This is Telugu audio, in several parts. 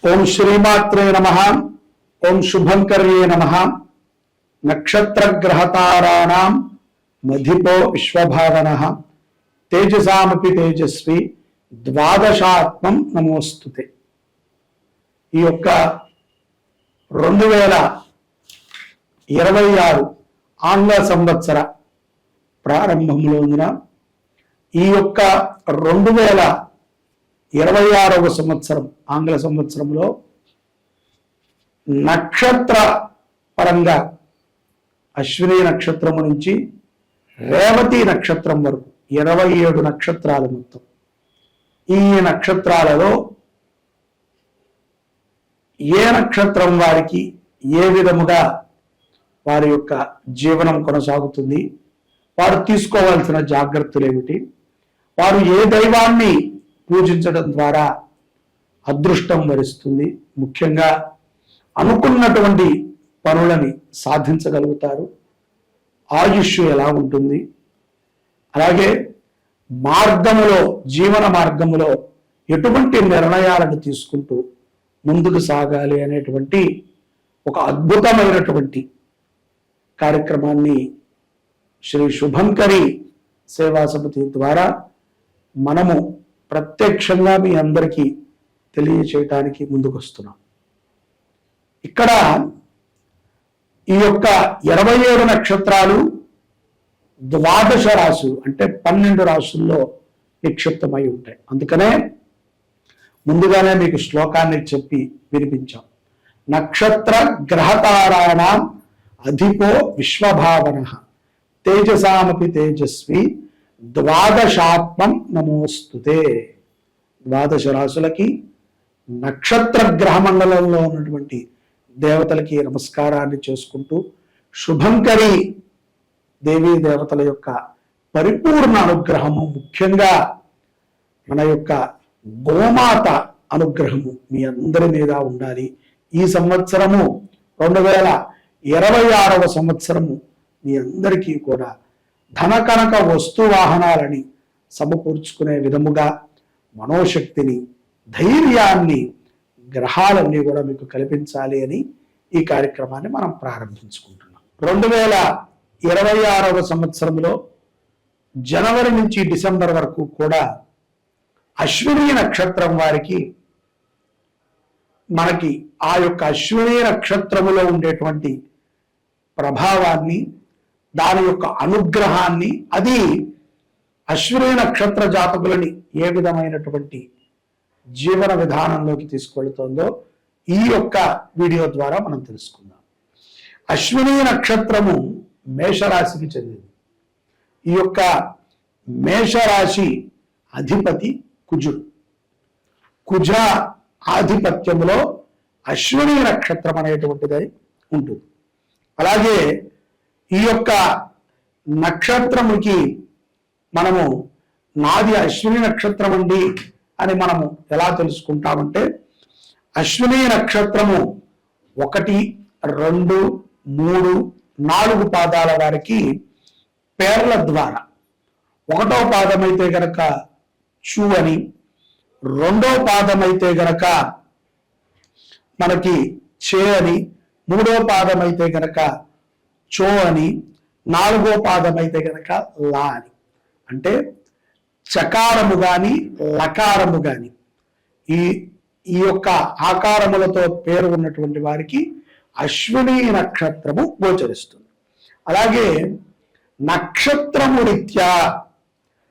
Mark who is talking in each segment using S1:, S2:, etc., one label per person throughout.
S1: ఓం శ్రీమాత్రే నమః. ఓం శుభంకర్యే నమః. నక్షత్రగ్రహతారాణం మధిపో విశ్వభావనః తేజసామపి తేజస్వి ద్వాదశాత్మం నమోస్తుతే. ఈ యొక్క 2026 ఆంగ్ల సంవత్సర ప్రారంభంలోన ఈ యొక్క 2026వ సంవత్సరం ఆంగ్ల సంవత్సరంలో నక్షత్ర పరంగా అశ్విని నక్షత్రము నుంచి రేవతి నక్షత్రం వరకు 27 నక్షత్రాలు మొత్తం. ఈ నక్షత్రాలలో ఏ నక్షత్రం వారికి ఏ విధముగా వారి యొక్క జీవనం కొనసాగుతుంది, వారు తీసుకోవాల్సిన జాగ్రత్తలు ఏమిటి, వారు ఏ దైవాన్ని పూజించడం ద్వారా అదృష్టం వరిస్తుంది, ముఖ్యంగా అనుకున్నటువంటి పనులని సాధించగలుగుతారు, ఆయుష్ ఎలా ఉంటుంది, అలాగే మార్గములో జీవన మార్గములో ఎటువంటి నిర్ణయాలను తీసుకుంటూ ముందుకు సాగాలి అనేటువంటి ఒక అద్భుతమైనటువంటి కార్యక్రమాన్ని శ్రీ శుభంకరి సేవా సమితి ద్వారా మనము ప్రత్యక్షంగా మీ అందరికీ తెలియచేయటానికి ముందుకు వస్తున్నాం. ఇక్కడ ఈ యొక్క 27 నక్షత్రాలు 12 రాశులు అంటే 12 రాశుల్లో నిక్షిప్తమై ఉంటాయి. అందుకనే ముందుగానే మీకు శ్లోకాన్ని చెప్పి వినిపించాం. నక్షత్ర గ్రహతారాణం అధిపో విశ్వభావనః తేజసామపి తేజస్వి ద్వాదశాత్మం నమోస్తుతే. 12 రాశులకి నక్షత్ర గ్రహ మండలంలో ఉన్నటువంటి దేవతలకి నమస్కారాన్ని చేసుకుంటూ శుభంకరి దేవీ దేవతల యొక్క పరిపూర్ణ అనుగ్రహము, ముఖ్యంగా మన యొక్క గోమాత అనుగ్రహము మీ అందరి మీద ఉండాలి. ఈ సంవత్సరము 2026వ సంవత్సరము మీ అందరికీ కూడా ధనకనక వస్తు వాహనాలని సమకూర్చుకునే విధముగా మనోశక్తిని, ధైర్యాన్ని గ్రహాలన్నీ కూడా మీకు కల్పించాలి అని ఈ కార్యక్రమాన్ని మనం ప్రారంభించుకుంటున్నాం. 2026వ సంవత్సరంలో జనవరి నుంచి డిసెంబర్ వరకు కూడా అశ్విని నక్షత్రం వారికి మనకి ఆ యొక్క అశ్విని నక్షత్రములో ఉండేటువంటి ప్రభావాన్ని, దాని యొక్క అనుగ్రహాన్ని, అది అశ్విని నక్షత్ర జాతకులని ఏ విధమైనటువంటి జీవన విధానంలోకి తీసుకెళ్తుందో ఈ యొక్క వీడియో ద్వారా మనం తెలుసుకుందాం. అశ్విని నక్షత్రము మేషరాశికి చెందింది. ఈ యొక్క మేషరాశి అధిపతి కుజుడు. కుజ ఆధిపత్యంలో అశ్విని నక్షత్రం అనేటువంటిది ఉంటుంది. అలాగే ఈ యొక్క నక్షత్రముకి మనము నాది అశ్విని నక్షత్రం అండి అని మనము ఎలా తెలుసుకుంటామంటే, అశ్విని నక్షత్రము 1, 2, 3, 4 పాదాల వారికి పేర్ల ద్వారా 1వ పాదం అయితే గనక చు అని, 2వ పాదం అయితే గనక మనకి చే అని, 3వ పాదం అయితే గనక చో అని, 4వ పాదం అయితే గనక లా అని. అంటే చకారము గాని లకారము గాని ఈ యొక్క ఆకారములతో పేరు ఉన్నటువంటి వారికి అశ్విని నక్షత్రము గోచరిస్తుంది. అలాగే నక్షత్రము రీత్యా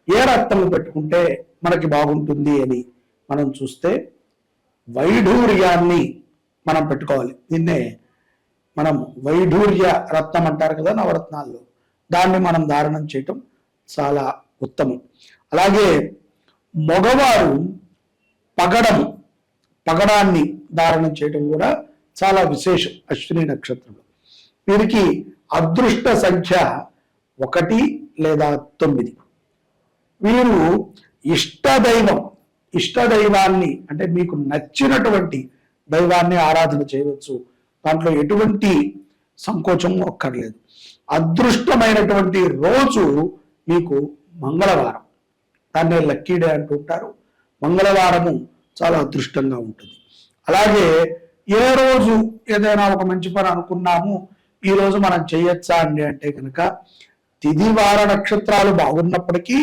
S1: ఏ రత్నము పెట్టుకుంటే మనకి బాగుంటుంది అని మనం చూస్తే వైఢూర్యాన్ని మనం పెట్టుకోవాలి. దీన్నే మనం వైఢూర్య రత్నం అంటారు కదా నవరత్నాల్లో, దాన్ని మనం ధారణం చేయటం చాలా ఉత్తమం. అలాగే మగవారు పగడాన్ని ధారణం చేయటం కూడా చాలా విశేషం అశ్విని నక్షత్రంలో. వీరికి అదృష్ట సంఖ్య 1 లేదా 9. వీరు ఇష్టదైవాన్ని అంటే మీకు నచ్చినటువంటి దైవాన్ని ఆరాధన చేయవచ్చు. దాంట్లో ఎటువంటి సంకోచం ఒక్కర్లేదు. అదృష్టమైనటువంటి రోజు మీకు మంగళవారం, దాన్నే లక్కీ డే అంటుంటారు. మంగళవారము చాలా అదృష్టంగా ఉంటుంది. అలాగే ఏ రోజు ఏదైనా ఒక మంచి పని అనుకున్నాము ఈ రోజు మనం చేయొచ్చా అండి అంటే కనుక తిథి వార నక్షత్రాలు బాగున్నప్పటికీ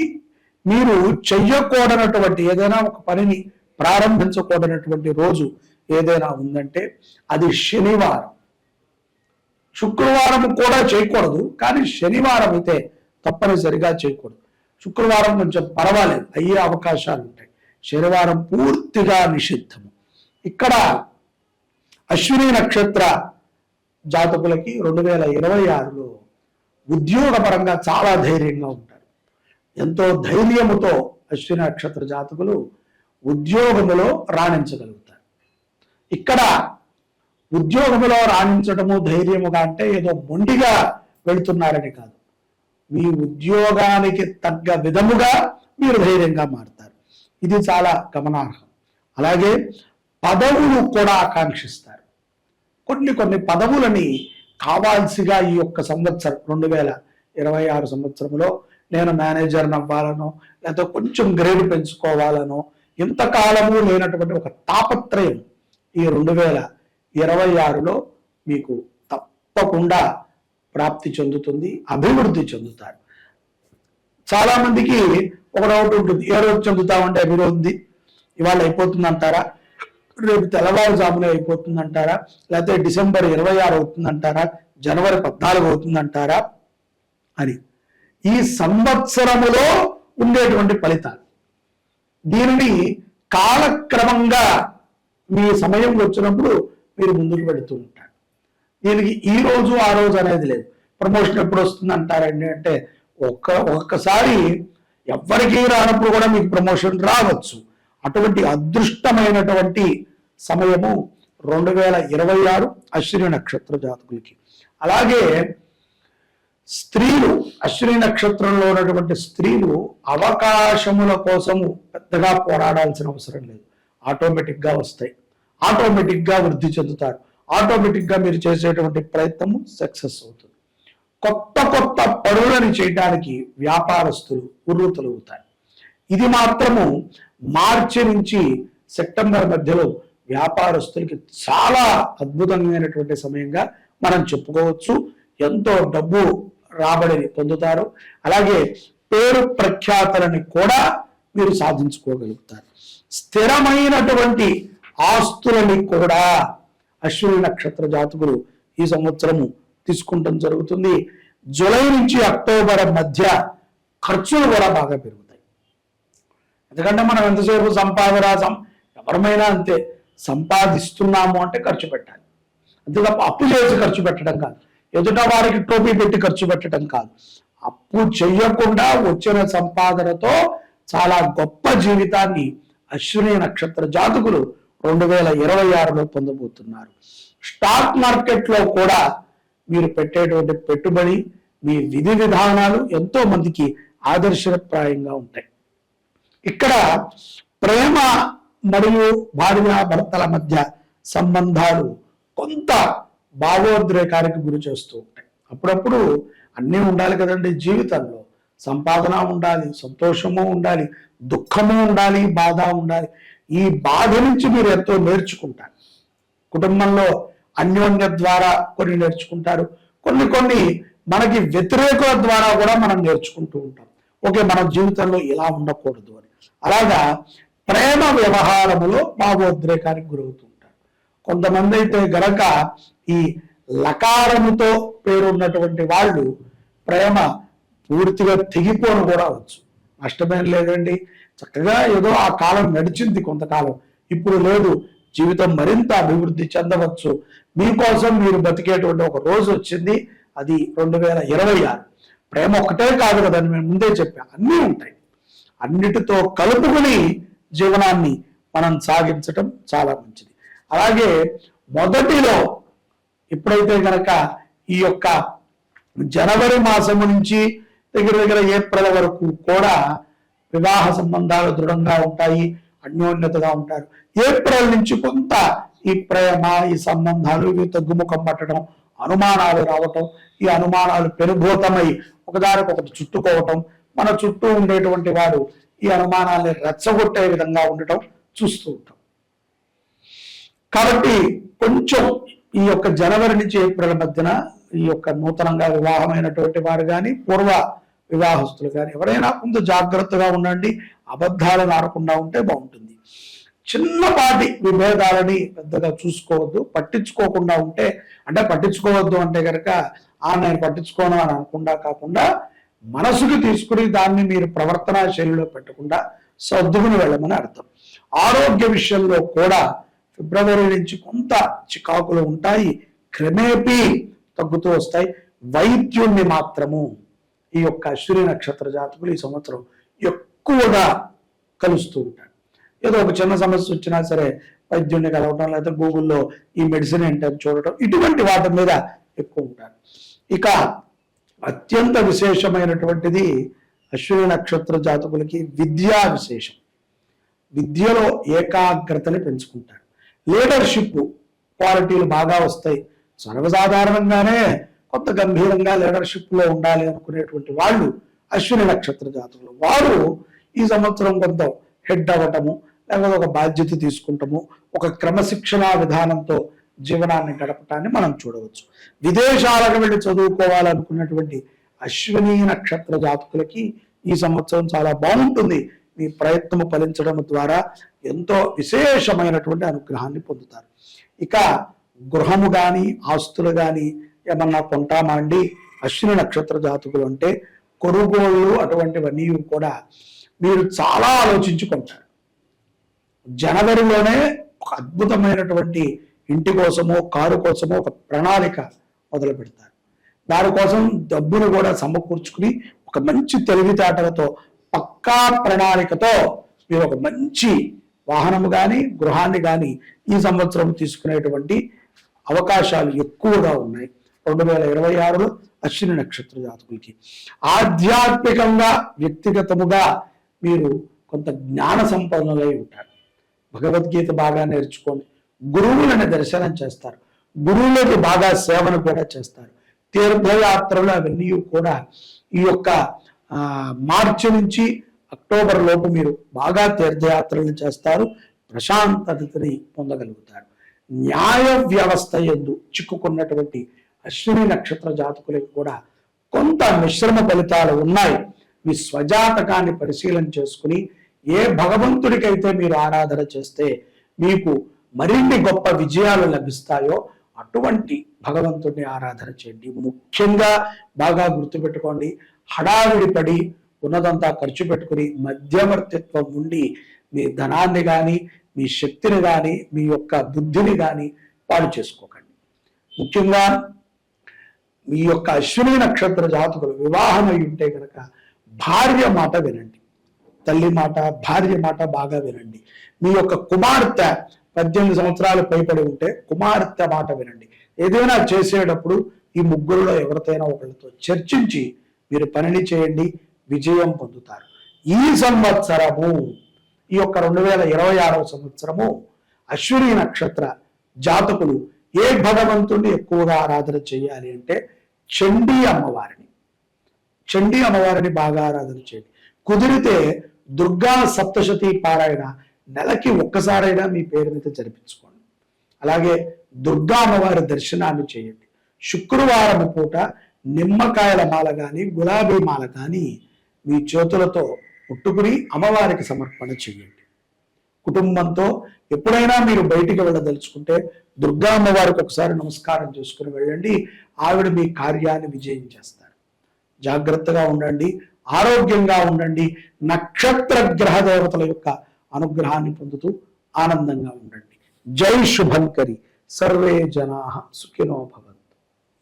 S1: మీరు చెయ్యకూడనటువంటి ఏదైనా ఒక పనిని ప్రారంభించకూడనటువంటి రోజు ఏదైనా ఉందంటే అది శనివారం. శుక్రవారం కూడా చేయకూడదు, కానీ శనివారం అయితే తప్పనిసరిగా చేయకూడదు. శుక్రవారం కొంచెం పర్వాలేదు, అయ్యే అవకాశాలు ఉంటాయి. శనివారం పూర్తిగా నిషిద్ధము. ఇక్కడ అశ్విని నక్షత్ర జాతకులకి 2026లో ఉద్యోగపరంగా చాలా ధైర్యంగా ఉంటారు. ఎంతో ధైర్యముతో అశ్విని నక్షత్ర జాతకులు ఉద్యోగములో రాణించగలుగుతారు. ఇక్కడ ఉద్యోగములో రాణించడము ధైర్యముగా అంటే ఏదో మొండిగా వెళుతున్నారని కాదు, మీ ఉద్యోగానికి తగ్గ విధముగా మీరు ధైర్యంగా మారుతారు. ఇది చాలా గమనార్హం. అలాగే పదవులు కూడా ఆకాంక్షిస్తారు. కొన్ని పదవులని కావాల్సిగా ఈ యొక్క సంవత్సరం 2026 సంవత్సరంలో నేను మేనేజర్ని అవ్వాలనో లేకపోతే కొంచెం గ్రేడ్ పెంచుకోవాలనో ఇంతకాలము లేనటువంటి ఒక తాపత్రయం ఈ 2026లో మీకు తప్పకుండా ప్రాప్తి చెందుతుంది, అభివృద్ధి చెందుతారు. చాలా మందికి ఒక డౌట్ ఉంటుంది, ఏ రోజు చెందుతామంటే అభివృద్ధి ఇవాళ అయిపోతుంది అంటారా, రేపు తెల్లవారుజామునే అయిపోతుందంటారా, లేకపోతే డిసెంబర్ 26 అవుతుందంటారా, జనవరి 14 అవుతుందంటారా అని. ఈ సంవత్సరములో ఉండేటువంటి ఫలితాలు, దీనిని కాలక్రమంగా మీ సమయం వచ్చినప్పుడు మీరు ముందుకు పెడుతూ ఉంటారు. దీనికి ఈ రోజు ఆ రోజు అనేది లేదు. ప్రమోషన్ ఎప్పుడు వస్తుంది అంటారండి అంటే ఒక్కసారి ఎవ్వరికీ రానప్పుడు కూడా మీకు ప్రమోషన్ రావచ్చు. అటువంటి అదృష్టమైనటువంటి సమయము 2026 అశ్విని నక్షత్ర జాతకులకి. అలాగే స్త్రీలు, అశ్విని నక్షత్రంలో ఉన్నటువంటి స్త్రీలు అవకాశముల కోసము పెద్దగా పోరాడాల్సిన అవసరం లేదు, ఆటోమేటిక్గా వస్తాయి, ఆటోమేటిక్గా వృద్ధి చెందుతారు, ఆటోమేటిక్గా మీరు చేసేటువంటి ప్రయత్నము సక్సెస్ అవుతుంది. కొత్త పనులను చేయడానికి వ్యాపారస్తులు ఉర్రూతలుగుతారు. ఇది మాత్రము మార్చి నుంచి సెప్టెంబర్ మధ్యలో వ్యాపారస్తులకి చాలా అద్భుతమైనటువంటి సమయంగా మనం చెప్పుకోవచ్చు. ఎంతో డబ్బు రాబడిని పొందుతారు. అలాగే పేరు ప్రఖ్యాతలని కూడా మీరు సాధించుకోగలుగుతారు. స్థిరమైనటువంటి ఆస్తులని కూడా అశ్విని నక్షత్ర జాతకులు ఈ సంవత్సరము తీసుకుంటాం జరుగుతుంది. జూలై నుంచి అక్టోబర్ మధ్య ఖర్చులు కూడా బాగా పెరుగుతాయి. ఎందుకంటే మనం ఎంతసేపు ఎవరమైనా అంతే, సంపాదిస్తున్నాము అంటే ఖర్చు పెట్టాలి, అంతే తప్ప అప్పు చేసి ఖర్చు పెట్టడం కాదు, ఎదుట వారికి టోపీ పెట్టి ఖర్చు పెట్టడం కాదు. అప్పు చెయ్యకుండా వచ్చిన సంపాదనతో చాలా గొప్ప జీవితాన్ని అశ్విని నక్షత్ర జాతకులు 2026లో పొందబోతున్నారు. స్టాక్ మార్కెట్లో కూడా మీరు పెట్టేటువంటి పెట్టుబడి, మీ విధి విధానాలు ఎంతో మందికి ఆదర్శప్రాయంగా ఉంటాయి. ఇక్కడ ప్రేమ మరియు భార్య భర్తల మధ్య సంబంధాలు కొంత భావోద్రేకానికి గురి చేస్తూ ఉంటాయి. అప్పుడప్పుడు అన్నీ ఉండాలి కదండి జీవితంలో, సంపాదన ఉండాలి, సంతోషము ఉండాలి, దుఃఖము ఉండాలి, బాధ ఉండాలి. ఈ బాధ నుంచి మీరు ఎంతో నేర్చుకుంటారు. కుటుంబంలో అన్యోన్య ద్వారా కొన్ని నేర్చుకుంటారు, కొన్ని మనకి వ్యతిరేకుల ద్వారా కూడా మనం నేర్చుకుంటూ ఉంటాం. ఓకే, మన జీవితంలో ఇలా ఉండకూడదు అని. అలాగా ప్రేమ వ్యవహారములో భావోద్రేకానికి గురవుతూ ఉంటారు. కొంతమంది అయితే గనక ఈ లకారముతో పేరున్నటువంటి వాళ్ళు ప్రేమ పూర్తిగా తెగిపోను కూడా వచ్చు. నష్టమేం లేదండి, చక్కగా ఏదో ఆ కాలం నడిచింది కొంతకాలం, ఇప్పుడు లేదు, జీవితం మరింత అభివృద్ధి చెందవచ్చు. మీకోసం మీరు బతికేటువంటి ఒక రోజు వచ్చింది, అది 2026. ప్రేమ ఒక్కటే కాదు కదండి, మేము ముందే చెప్పా, అన్నీ ఉంటాయి. అన్నిటితో కలుపుకుని జీవనాన్ని మనం సాగించటం చాలా మంచిది. అలాగే మొదటిలో ఎప్పుడైతే గనక ఈ యొక్క జనవరి మాసము నుంచి దగ్గర ఏప్రిల్ వరకు కూడా వివాహ సంబంధాలు దృఢంగా ఉంటాయి, అన్యోన్యతగా ఉంటారు. ఏప్రిల్ నుంచి కొంత ఈ ప్రేమ, ఈ సంబంధాలు ఇవి తగ్గుముఖం పట్టడం, అనుమానాలు రావటం, ఈ అనుమానాలు పెనుభూతమై ఒకదానికొకటి చుట్టుకోవటం, మన చుట్టూ ఉండేటువంటి వారు ఈ అనుమానాల్ని రెచ్చగొట్టే విధంగా ఉండటం చూస్తూ ఉంటాం. కాబట్టి కొంచెం ఈ యొక్క జనవరి నుంచి ఏప్రిల్ మధ్యన ఈ యొక్క నూతనంగా వివాహమైనటువంటి వారు కానీ పూర్వ వివాహస్తులు కానీ ఎవరైనా కొంత జాగ్రత్తగా ఉండండి, అబద్ధాలను ఆడకుండా ఉంటే బాగుంటుంది. చిన్నపాటి విభేదాలని పెద్దగా చూసుకోవద్దు, పట్టించుకోకుండా ఉంటే, అంటే పట్టించుకోవద్దు అంటే కనుక నేను పట్టించుకోను అని అనకుండా కాకుండా మనసుకు తీసుకుని దాన్ని మీరు ప్రవర్తనా శైలిలో పెట్టకుండా సర్దుకుని వెళ్ళమని అర్థం. ఆరోగ్య విషయంలో కూడా ఫిబ్రవరి నుంచి కొంత చికాకులు ఉంటాయి, క్రమేపీ తగ్గుతూ వస్తాయి. వైద్యుణ్ణి మాత్రము ఈ యొక్క అశ్విని నక్షత్ర జాతకులు ఈ సంవత్సరం ఎక్కువగా కలుస్తూ ఉంటారు. ఏదో ఒక చిన్న సమస్య వచ్చినా సరే వైద్యుడిని కలవటం, లేదా గూగుల్లో ఈ మెడిసిన్ ఏంటని చూడటం, ఇటువంటి వాటి మీద ఎక్కువ ఉంటారు. ఇక అత్యంత విశేషమైనటువంటిది అశ్విని నక్షత్ర జాతకులకి విద్యా విశేషం. విద్యలో ఏకాగ్రతని పెంచుకుంటారు, లీడర్షిప్ క్వాలిటీలు బాగా వస్తాయి. సర్వసాధారణంగానే కొంత గంభీరంగా లీడర్షిప్లో ఉండాలి అనుకునేటువంటి వాళ్ళు అశ్విని నక్షత్ర జాతకులు. వారు ఈ సంవత్సరం కొంత హెడ్ అవ్వటము, లేకపోతే ఒక బాధ్యత తీసుకుంటాము, ఒక క్రమశిక్షణా విధానంతో జీవనాన్ని గడపటాన్ని మనం చూడవచ్చు. విదేశాలకు వెళ్ళి చదువుకోవాలనుకున్నటువంటి అశ్విని నక్షత్ర జాతకులకి ఈ సంవత్సరం చాలా బాగుంటుంది. మీ ప్రయత్నము ఫలించడం ద్వారా ఎంతో విశేషమైనటువంటి అనుగ్రహాన్ని పొందుతారు. ఇక గృహము కానీ ఆస్తులు కానీ ఏమన్నా కొంటామా అండి అశ్విని నక్షత్ర జాతకులు అంటే, కొనుగోళ్ళు అటువంటివన్నీ కూడా మీరు చాలా ఆలోచించి కొంటారు. జనవరిలోనే ఒక అద్భుతమైనటువంటి ఇంటి కోసమో కారు కోసమో ఒక ప్రణాళిక మొదలు పెడతారు. దానికోసం డబ్బును కూడా సమకూర్చుకుని ఒక మంచి తెలివితేటలతో పక్కా ప్రణాళికతో మీరు ఒక మంచి వాహనము కానీ గృహాన్ని కానీ ఈ సంవత్సరం తీసుకునేటువంటి అవకాశాలు ఎక్కువగా ఉన్నాయి 2026లో అశ్విని నక్షత్ర జాతకులకి. ఆధ్యాత్మికంగా వ్యక్తిగతముగా మీరు కొంత జ్ఞాన సంపన్నులై ఉంటారు. భగవద్గీత బాగా నేర్చుకోండి, గురువులను దర్శనం చేస్తారు, గురువులకి బాగా సేవను కూడా చేస్తారు. తీర్థయాత్రలు అవన్నీ కూడా ఈ యొక్క మార్చి నుంచి అక్టోబర్ లోపు మీరు బాగా తీర్థయాత్రలు చేస్తారు, ప్రశాంతతని పొందగలుగుతారు. న్యాయ వ్యవస్థ యందు చిక్కుకున్నటువంటి అశ్విని నక్షత్ర జాతకులకు కూడా కొంత మిశ్రమ ఫలితాలు ఉన్నాయి. మీ స్వజాతకాన్ని పరిశీలన చేసుకుని ఏ భగవంతుడికైతే మీరు ఆరాధన చేస్తే మీకు మరిన్ని గొప్ప విజయాలు లభిస్తాయో అటువంటి భగవంతుడిని ఆరాధన చేయండి. ముఖ్యంగా బాగా గుర్తుపెట్టుకోండి, హడావిడి పడి ఉన్నదంతా ఖర్చు పెట్టుకుని మధ్యవర్తిత్వం ఉండి మీ ధనాన్ని కానీ మీ శక్తిని కానీ మీ యొక్క బుద్ధిని కానీ పాడు చేసుకోకండి. ముఖ్యంగా మీ యొక్క అశ్విని నక్షత్ర జాతకులు వివాహమై ఉంటే కనుక భార్య మాట వినండి, తల్లి మాట భార్య మాట బాగా వినండి. మీ యొక్క కుమార్తె 18 సంవత్సరాలు పైపడి ఉంటే కుమార్తె మాట వినండి. ఏదైనా చేసేటప్పుడు ఈ ముగ్గురులో ఎవరితోనైనా ఒకరితో చర్చించి మీరు పనిని చేయండి, విజయం పొందుతారు. ఈ సంవత్సరము ఈ యొక్క 2026 సంవత్సరము అశ్విని నక్షత్ర జాతకులు ఏ భగవంతుడిని ఎక్కువగా ఆరాధన చేయాలి అంటే చండీ అమ్మవారిని బాగా ఆరాధన చేయండి. కుదిరితే దుర్గా సప్తశతి పారాయణ నెలకి ఒక్కసారైనా మీ పేరు మీద జరిపించుకోండి. అలాగే దుర్గా అమ్మవారి దర్శనాన్ని చేయండి. శుక్రవారం పూట నిమ్మకాయల మాల కానీ గులాబీ మాల కానీ మీ చేతులతో పుట్టుకుని అమ్మవారికి సమర్పణ చేయండి. కుటుంబంతో ఎప్పుడైనా మీరు బయటికి వెళ్ళదలుచుకుంటే దుర్గా అమ్మవారికి ఒకసారి నమస్కారం చేసుకుని వెళ్ళండి. ఆవిడ మీ కార్యాన్ని విజయం చేస్తారు. జాగ్రత్తగా ఉండండి, ఆరోగ్యంగా ఉండండి, నక్షత్ర గ్రహ దేవతల యొక్క అనుగ్రహాన్ని పొందుతూ ఆనందంగా ఉండండి. జై శుభంకరి, సర్వే జనాః సుఖినో భవంతు.